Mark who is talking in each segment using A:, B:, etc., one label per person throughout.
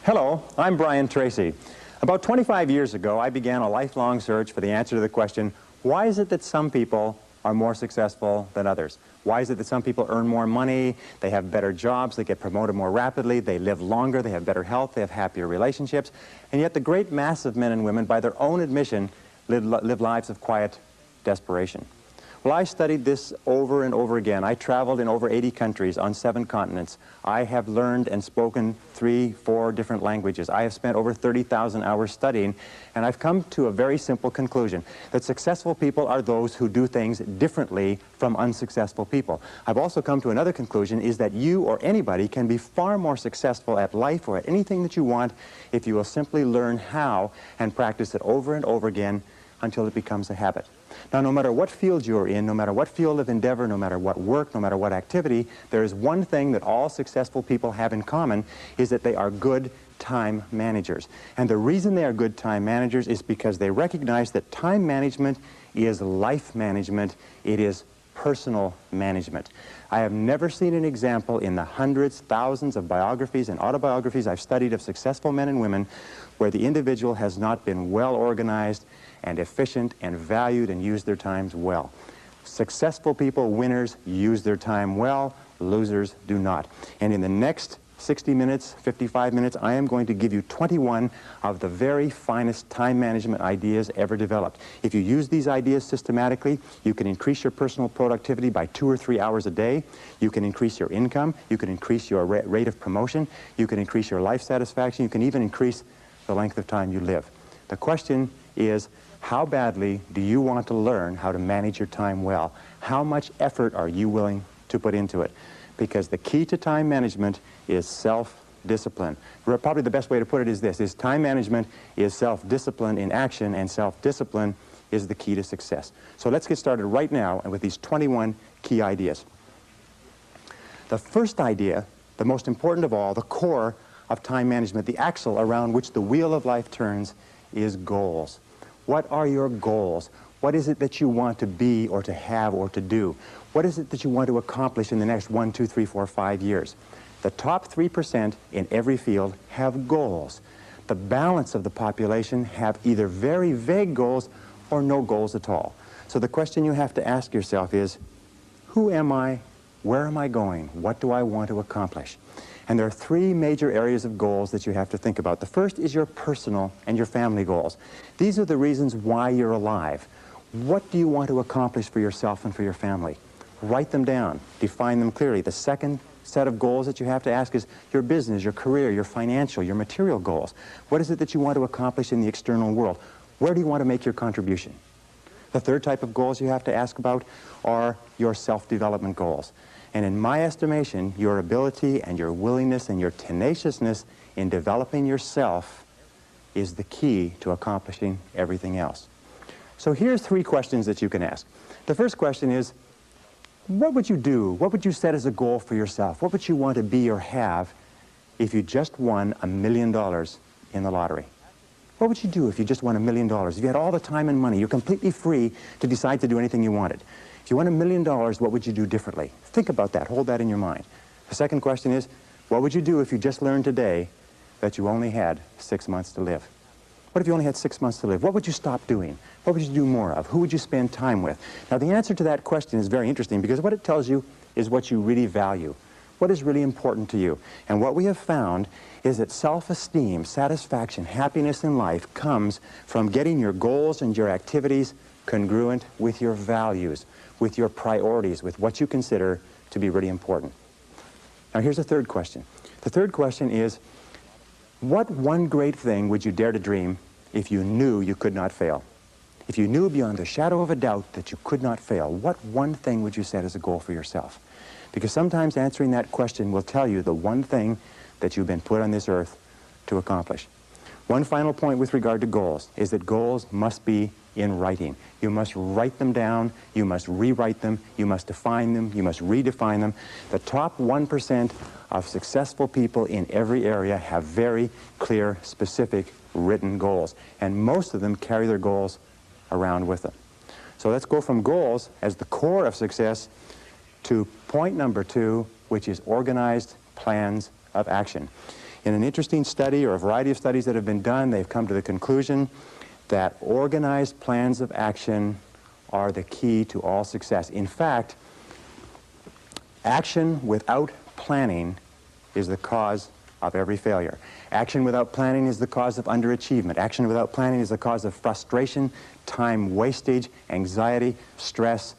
A: Hello, I'm Brian Tracy. About 25 years ago, I began a lifelong search for the answer to the question, why is it that some people are more successful than others? Why is it that some people earn more money, they have better jobs, they get promoted more rapidly, they live longer, they have better health, they have happier relationships, and yet the great mass of men and women, by their own admission, live lives of quiet desperation? Well, I studied this over and over again. I traveled in over 80 countries on 7 continents. I have learned and spoken 3, 4 different languages. I have spent over 30,000 hours studying, and I've come to a very simple conclusion, that successful people are those who do things differently from unsuccessful people. I've also come to another conclusion, is that you or anybody can be far more successful at life or at anything that you want if you will simply learn how and practice it over and over again until it becomes a habit. Now, no matter what field you're in, no matter what field of endeavor, no matter what work, no matter what activity, there is one thing that all successful people have in common, is that they are good time managers. And the reason they are good time managers is because they recognize that time management is life management, it is personal management. I have never seen an example in the hundreds, thousands of biographies and autobiographies I've studied of successful men and women where the individual has not been well organized and efficient and valued and used their times well. Successful people, winners, use their time well, losers do not. And in the next 60 minutes, 55 minutes, I am going to give you 21 of the very finest time management ideas ever developed. If you use these ideas systematically, you can increase your personal productivity by 2 or 3 hours a day. You can increase your income. You can increase your rate of promotion. You can increase your life satisfaction. You can even increase the length of time you live. The question is, how badly do you want to learn how to manage your time well? How much effort are you willing to put into it? Because the key to time management is self-discipline. Probably the best way to put it is this, is time management is self-discipline in action, and self-discipline is the key to success. So let's get started right now with these 21 key ideas. The first idea, the most important of all, the core of time management, the axle around which the wheel of life turns, is goals. What are your goals? What is it that you want to be or to have or to do? What is it that you want to accomplish in the next 1, 2, 3, 4, 5 years? The top 3% in every field have goals. The balance of the population have either very vague goals or no goals at all. So the question you have to ask yourself is, who am I? Where am I going? What do I want to accomplish? And there are 3 major areas of goals that you have to think about. The first is your personal and your family goals. These are the reasons why you're alive. What do you want to accomplish for yourself and for your family? Write them down. Define them clearly. The second set of goals that you have to ask is your business, your career, your financial, your material goals. What is it that you want to accomplish in the external world? Where do you want to make your contribution? The third type of goals you have to ask about are your self-development goals. And in my estimation, your ability and your willingness and your tenaciousness in developing yourself is the key to accomplishing everything else. So here's 3 questions that you can ask. The first question is, what would you do? What would you set as a goal for yourself? What would you want to be or have if you just won $1 million in the lottery? What would you do if you just won $1 million? If you had all the time and money, you're completely free to decide to do anything you wanted. If you won $1 million, what would you do differently? Think about that. Hold that in your mind. The second question is, what would you do if you just learned today that you only had 6 months to live? What if you only had 6 months to live? What would you stop doing? What would you do more of? Who would you spend time with? Now, the answer to that question is very interesting because what it tells you is what you really value. What is really important to you? And what we have found is that self-esteem, satisfaction, happiness in life comes from getting your goals and your activities congruent with your values, with your priorities, with what you consider to be really important. Now, here's the third question. The third question is, what one great thing would you dare to dream if you knew you could not fail? If you knew beyond the shadow of a doubt that you could not fail, what one thing would you set as a goal for yourself? Because sometimes answering that question will tell you the one thing that you've been put on this earth to accomplish. One final point with regard to goals is that goals must be in writing. You must write them down, you must rewrite them, you must define them, you must redefine them. The top 1% of successful people in every area have very clear, specific, written goals. And most of them carry their goals around with them. So let's go from goals as the core of success to point number 2, which is organized plans of action. In an interesting study, or a variety of studies that have been done, they've come to the conclusion that organized plans of action are the key to all success. In fact, action without planning is the cause of every failure. Action without planning is the cause of underachievement. Action without planning is the cause of frustration, time wastage, anxiety, stress,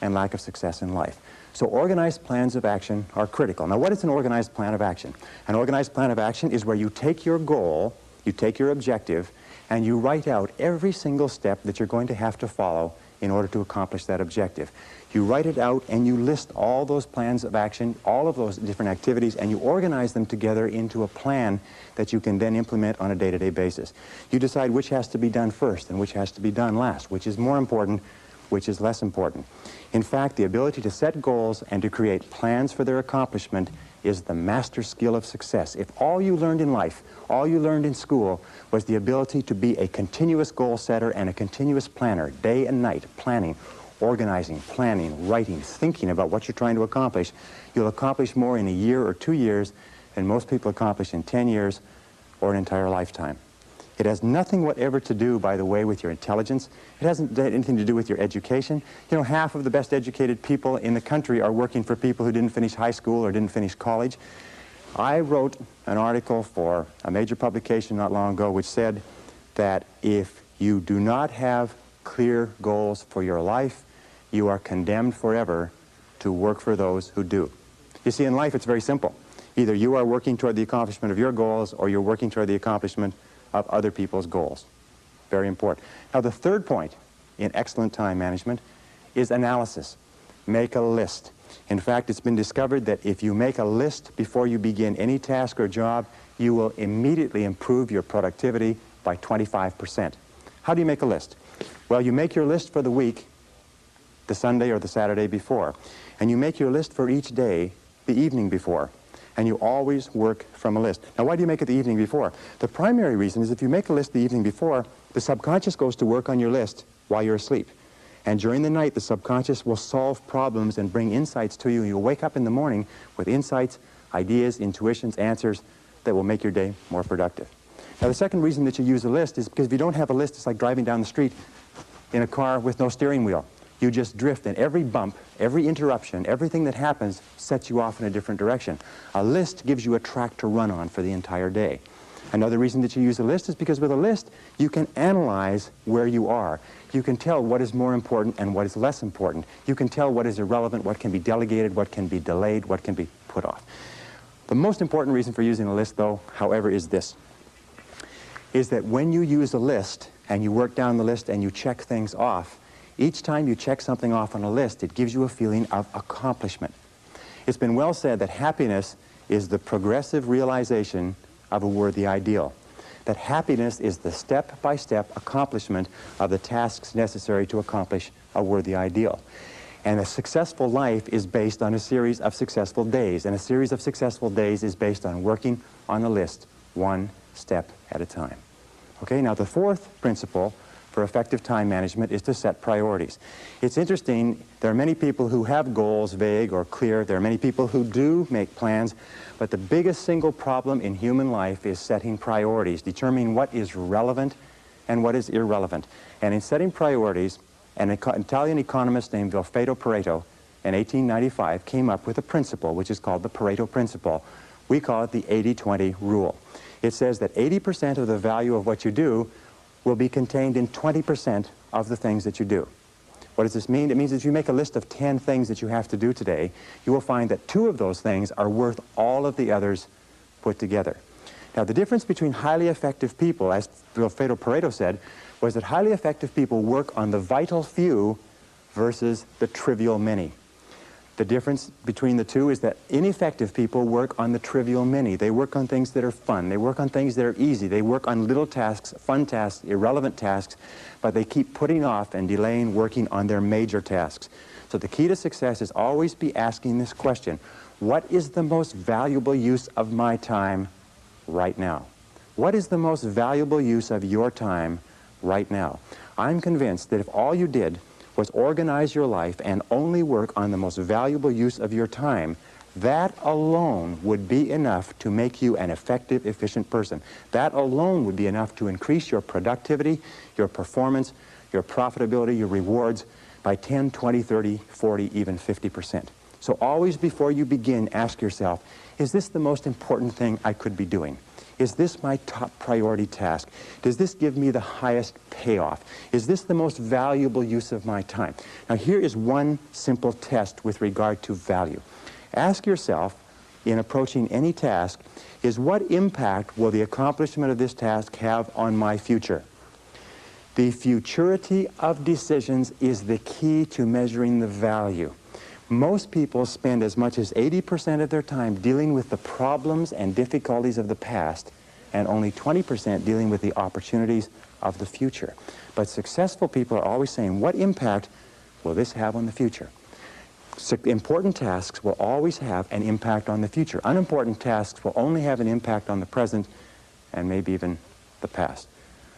A: and lack of success in life. So organized plans of action are critical. Now, what is an organized plan of action? An organized plan of action is where you take your goal, you take your objective, and you write out every single step that you're going to have to follow in order to accomplish that objective. You write it out and you list all those plans of action, all of those different activities, and you organize them together into a plan that you can then implement on a day-to-day basis. You decide which has to be done first and which has to be done last, which is more important, which is less important. In fact, the ability to set goals and to create plans for their accomplishment is the master skill of success. If all you learned in life, all you learned in school, was the ability to be a continuous goal setter and a continuous planner, day and night, planning, organizing, planning, writing, thinking about what you're trying to accomplish, you'll accomplish more in a year or 2 years than most people accomplish in 10 years or an entire lifetime. It has nothing whatever to do, by the way, with your intelligence. It hasn't anything to do with your education. You know, half of the best educated people in the country are working for people who didn't finish high school or didn't finish college. I wrote an article for a major publication not long ago which said that if you do not have clear goals for your life, you are condemned forever to work for those who do. You see, in life it's very simple. Either you are working toward the accomplishment of your goals or you're working toward the accomplishment of other people's goals. Very important. Now, the third point in excellent time management is analysis. Make a list. In fact, it's been discovered that if you make a list before you begin any task or job, you will immediately improve your productivity by 25%. How do you make a list? Well, you make your list for the week the Sunday or the Saturday before, and you make your list for each day the evening before. And you always work from a list. Now, why do you make it the evening before? The primary reason is if you make a list the evening before, the subconscious goes to work on your list while you're asleep. And during the night, the subconscious will solve problems and bring insights to you. You'll wake up in the morning with insights, ideas, intuitions, answers that will make your day more productive. Now, the second reason that you use a list is because if you don't have a list, it's like driving down the street in a car with no steering wheel. You just drift, and every bump, every interruption, everything that happens sets you off in a different direction. A list gives you a track to run on for the entire day. Another reason that you use a list is because with a list, you can analyze where you are. You can tell what is more important and what is less important. You can tell what is irrelevant, what can be delegated, what can be delayed, what can be put off. The most important reason for using a list, though, however, is this, is that when you use a list and you work down the list and you check things off, each time you check something off on a list, it gives you a feeling of accomplishment. It's been well said that happiness is the progressive realization of a worthy ideal. That happiness is the step-by-step accomplishment of the tasks necessary to accomplish a worthy ideal. And a successful life is based on a series of successful days, and a series of successful days is based on working on a list one step at a time. Okay, now the fourth principle for effective time management is to set priorities. It's interesting, there are many people who have goals, vague or clear. There are many people who do make plans, but the biggest single problem in human life is setting priorities, determining what is relevant and what is irrelevant. And in setting priorities, an Italian economist named Vilfredo Pareto in 1895 came up with a principle which is called the Pareto principle. We call it the 80-20 rule. It says that 80% of the value of what you do will be contained in 20% of the things that you do. What does this mean? It means that if you make a list of 10 things that you have to do today, you will find that 2 of those things are worth all of the others put together. Now, the difference between highly effective people, as Vilfredo Pareto said, was that highly effective people work on the vital few versus the trivial many. The difference between the two is that ineffective people work on the trivial many. They work on things that are fun. They work on things that are easy. They work on little tasks, fun tasks, irrelevant tasks, but they keep putting off and delaying working on their major tasks. So the key to success is always be asking this question: what is the most valuable use of my time right now? What is the most valuable use of your time right now? I'm convinced that if all you did was organize your life and only work on the most valuable use of your time, That alone would be enough to make you an effective, efficient person. That alone would be enough to increase your productivity, your performance, your profitability, your rewards by 10, 20, 30, 40, even 50%. So always before you begin, ask yourself, is this the most important thing I could be doing? Is this my top priority task? Does this give me the highest payoff? Is this the most valuable use of my time? Now here is one simple test with regard to value. Ask yourself, in approaching any task, is what impact will the accomplishment of this task have on my future? The futurity of decisions is the key to measuring the value. Most people spend as much as 80% of their time dealing with the problems and difficulties of the past, and only 20% dealing with the opportunities of the future. But successful people are always saying, what impact will this have on the future? Important tasks will always have an impact on the future. Unimportant tasks will only have an impact on the present and maybe even the past.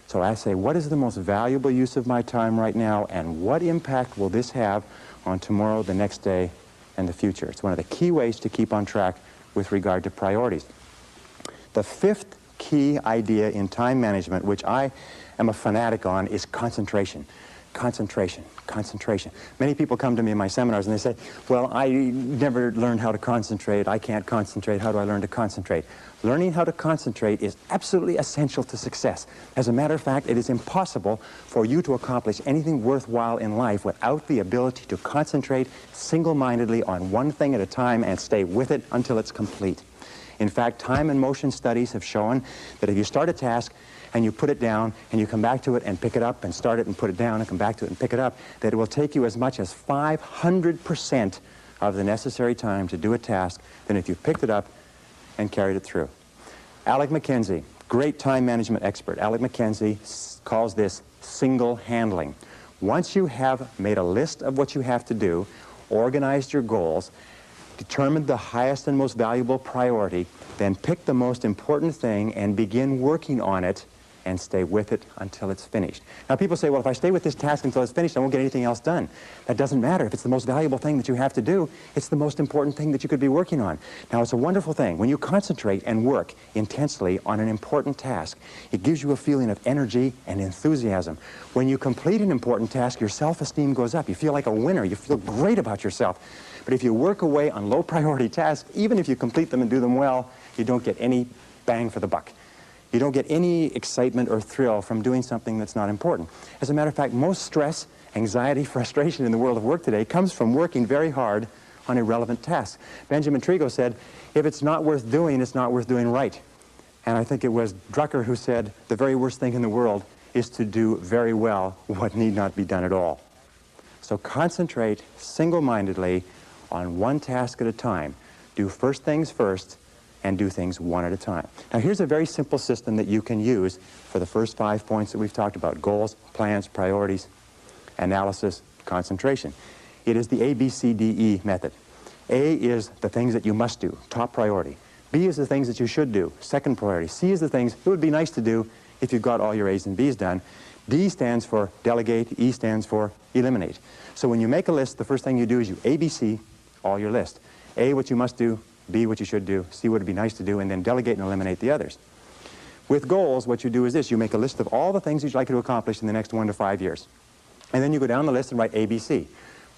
A: So I say, what is the most valuable use of my time right now, and what impact will this have on tomorrow, the next day, and the future? It's one of the key ways to keep on track with regard to priorities. The fifth key idea in time management, which I am a fanatic on, is concentration. Concentration, concentration. Many people come to me in my seminars and they say, well, I never learned how to concentrate. I can't concentrate. How do I learn to concentrate? Learning how to concentrate is absolutely essential to success. As a matter of fact, it is impossible for you to accomplish anything worthwhile in life without the ability to concentrate single-mindedly on one thing at a time and stay with it until it's complete. In fact, time and motion studies have shown that if you start a task and you put it down and you come back to it and pick it up and start it and put it down and come back to it and pick it up, that it will take you as much as 500% of the necessary time to do a task than if you picked it up and carried it through. Alec McKenzie, great time management expert. Alec McKenzie calls this single handling. Once you have made a list of what you have to do, organized your goals, determined the highest and most valuable priority, then pick the most important thing and begin working on it and stay with it until it's finished. Now people say, well, if I stay with this task until it's finished, I won't get anything else done. That doesn't matter. If it's the most valuable thing that you have to do, it's the most important thing that you could be working on. Now it's a wonderful thing. When you concentrate and work intensely on an important task, it gives you a feeling of energy and enthusiasm. When you complete an important task, your self-esteem goes up. You feel like a winner. You feel great about yourself. But if you work away on low priority tasks, even if you complete them and do them well, you don't get any bang for the buck. You don't get any excitement or thrill from doing something that's not important. As a matter of fact, most stress, anxiety, frustration in the world of work today comes from working very hard on irrelevant tasks. Benjamin Trigo said, if it's not worth doing, it's not worth doing right. And I think it was Drucker who said, the very worst thing in the world is to do very well what need not be done at all. So concentrate single-mindedly on one task at a time. Do first things first, and do things one at a time. Now here's a very simple system that you can use for the first 5 points that we've talked about: goals, plans, priorities, analysis, concentration. It is the ABCDE method. A is the things that you must do, top priority. B is the things that you should do, second priority. C is the things it would be nice to do if you've got all your A's and B's done. D stands for delegate, E stands for eliminate. So when you make a list, the first thing you do is you ABC all your list. A, what you must do, B, what you should do, C, what would be nice to do, and then delegate and eliminate the others. With goals, what you do is this: you make a list of all the things you'd like to accomplish in the next 1 to 5 years. And then you go down the list and write ABC.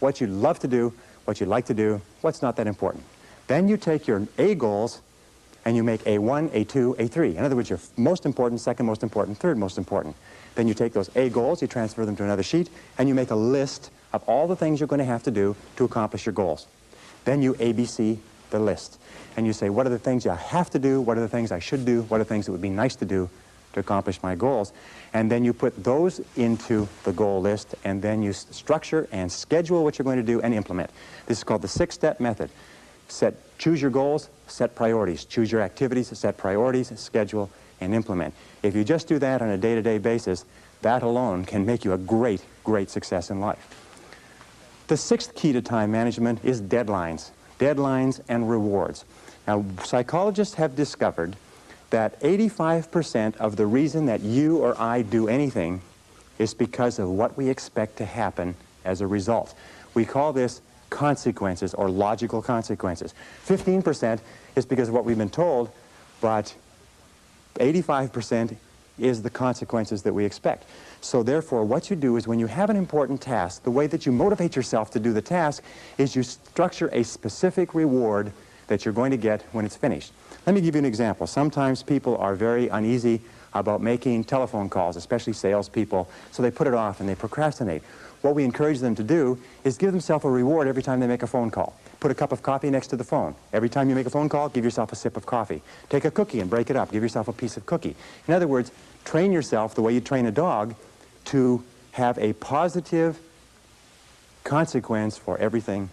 A: What you'd love to do, what you'd like to do, what's not that important. Then you take your A goals and you make A1, A2, A3. In other words, your most important, second most important, third most important. Then you take those A goals, you transfer them to another sheet, and you make a list of all the things you're going to have to do to accomplish your goals. Then you ABC the list. And you say, what are the things I have to do? What are the things I should do? What are the things that would be nice to do to accomplish my goals? And then you put those into the goal list, and then you structure and schedule what you're going to do and implement. This is called the 6-step method. Choose your goals, set priorities. Choose your activities, set priorities, schedule, and implement. If you just do that on a day-to-day basis, that alone can make you a great, great success in life. The 6th key to time management is deadlines. Deadlines and rewards. Now, psychologists have discovered that 85% of the reason that you or I do anything is because of what we expect to happen as a result. We call this consequences or logical consequences. 15% is because of what we've been told, but 85% is the consequences that we expect. So therefore, what you do is when you have an important task, the way that you motivate yourself to do the task is you structure a specific reward that you're going to get when it's finished. Let me give you an example. Sometimes people are very uneasy about making telephone calls, especially salespeople, so they put it off and they procrastinate. What we encourage them to do is give themselves a reward every time they make a phone call. Put a cup of coffee next to the phone. Every time you make a phone call, give yourself a sip of coffee. Take a cookie and break it up. Give yourself a piece of cookie. In other words, train yourself the way you train a dog to have a positive consequence for everything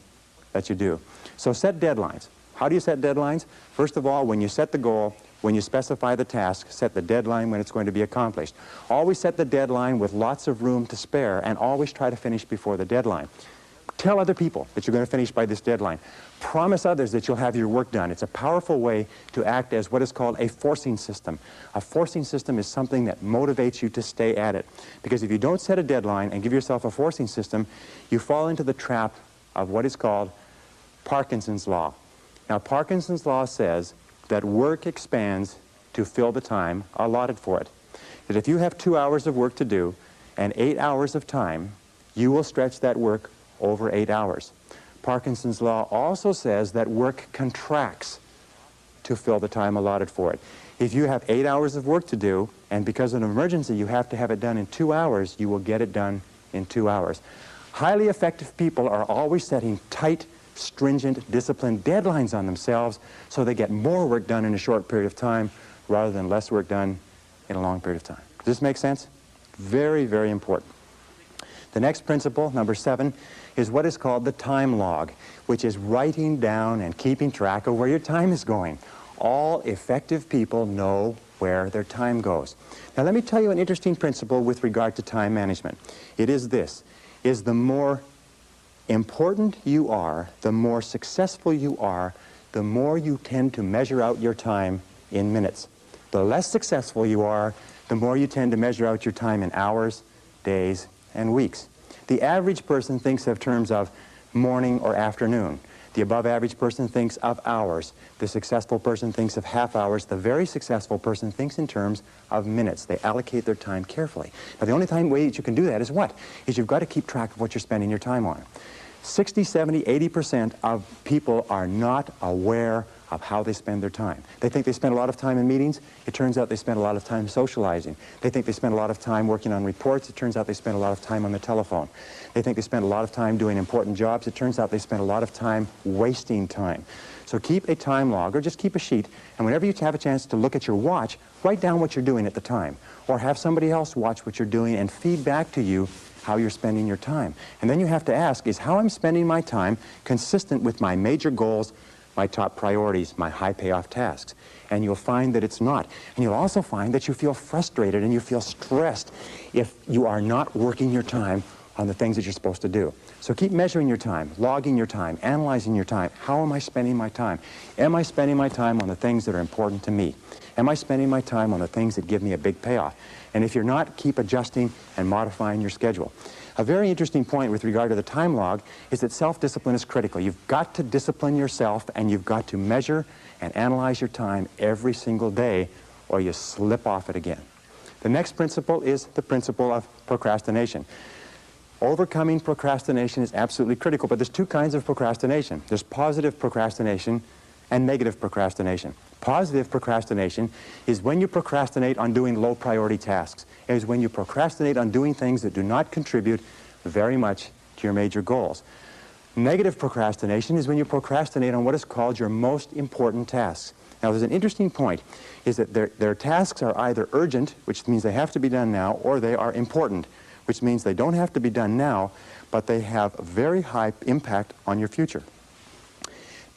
A: that you do. So set deadlines. How do you set deadlines? First of all, when you set the goal, when you specify the task, set the deadline when it's going to be accomplished. Always set the deadline with lots of room to spare, and always try to finish before the deadline. Tell other people that you're going to finish by this deadline. Promise others that you'll have your work done. It's a powerful way to act as what is called a forcing system. A forcing system is something that motivates you to stay at it. Because if you don't set a deadline and give yourself a forcing system, you fall into the trap of what is called Parkinson's law. Now, Parkinson's law says that work expands to fill the time allotted for it. That if you have 2 hours of work to do and 8 hours of time, you will stretch that work over 8 hours. Parkinson's law also says that work contracts to fill the time allotted for it. If you have 8 hours of work to do, and because of an emergency you have to have it done in 2 hours, you will get it done in 2 hours. Highly effective people are always setting tight, stringent, disciplined deadlines on themselves so they get more work done in a short period of time rather than less work done in a long period of time. Does this make sense? Very, very important. The next principle, number 7, is what is called the time log, which is writing down and keeping track of where your time is going. All effective people know where their time goes. Now let me tell you an interesting principle with regard to time management. It is this, is the more important you are, the more successful you are, the more you tend to measure out your time in minutes. The less successful you are, the more you tend to measure out your time in hours, days, and weeks. The average person thinks of terms of morning or afternoon. The above average person thinks of hours. The successful person thinks of half hours. The very successful person thinks in terms of minutes. They allocate their time carefully. Now the only way that you can do that is what? Is you've got to keep track of what you're spending your time on. 60, 70, 80% of people are not aware of how they spend their time. They think they spend a lot of time in meetings. It turns out they spend a lot of time socializing. They think they spend a lot of time working on reports. It turns out they spend a lot of time on the telephone. They think they spend a lot of time doing important jobs. It turns out they spend a lot of time wasting time. So keep a time log, or just keep a sheet, and whenever you have a chance to look at your watch, write down what you're doing at the time. Or have somebody else watch what you're doing and feed back to you how you're spending your time. And then you have to ask, is how I'm spending my time consistent with my major goals, my top priorities, my high payoff tasks? And you'll find that it's not. And you'll also find that you feel frustrated and you feel stressed if you are not working your time on the things that you're supposed to do. So keep measuring your time, logging your time, analyzing your time. How am I spending my time? Am I spending my time on the things that are important to me? Am I spending my time on the things that give me a big payoff? And if you're not, keep adjusting and modifying your schedule. A very interesting point with regard to the time log is that self-discipline is critical. You've got to discipline yourself, and you've got to measure and analyze your time every single day, or you slip off it again. The next principle is the principle of procrastination. Overcoming procrastination is absolutely critical, but there's two kinds of procrastination. There's positive procrastination and negative procrastination. Positive procrastination is when you procrastinate on doing low priority tasks. It is when you procrastinate on doing things that do not contribute very much to your major goals. Negative procrastination is when you procrastinate on what is called your most important tasks. Now there's an interesting point, is that their tasks are either urgent, which means they have to be done now, or they are important, which means they don't have to be done now, but they have a very high impact on your future.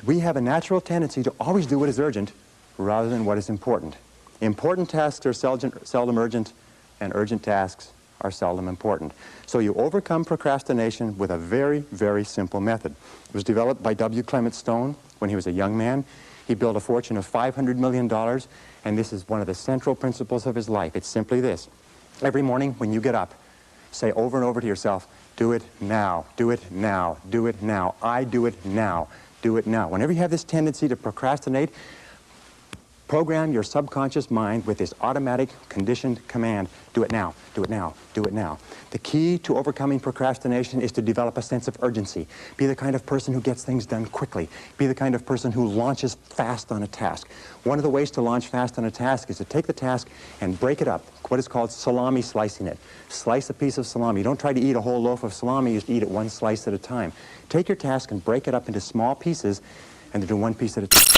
A: We have a natural tendency to always do what is urgent rather than what is important. Important tasks are seldom urgent, and urgent tasks are seldom important. So you overcome procrastination with a very, very simple method. It was developed by W. Clement Stone when he was a young man. He built a fortune of $500 million, and this is one of the central principles of his life. It's simply this. Every morning when you get up, say over and over to yourself, Do it now. Do it now. Do it now. I do it now. Do it now. Whenever you have this tendency to procrastinate, program your subconscious mind with this automatic conditioned command. Do it now. Do it now. Do it now. The key to overcoming procrastination is to develop a sense of urgency. Be the kind of person who gets things done quickly. Be the kind of person who launches fast on a task. One of the ways to launch fast on a task is to take the task and break it up, what is called salami slicing it. Slice a piece of salami. You don't try to eat a whole loaf of salami, you just eat it one slice at a time. Take your task and break it up into small pieces and do one piece at a time.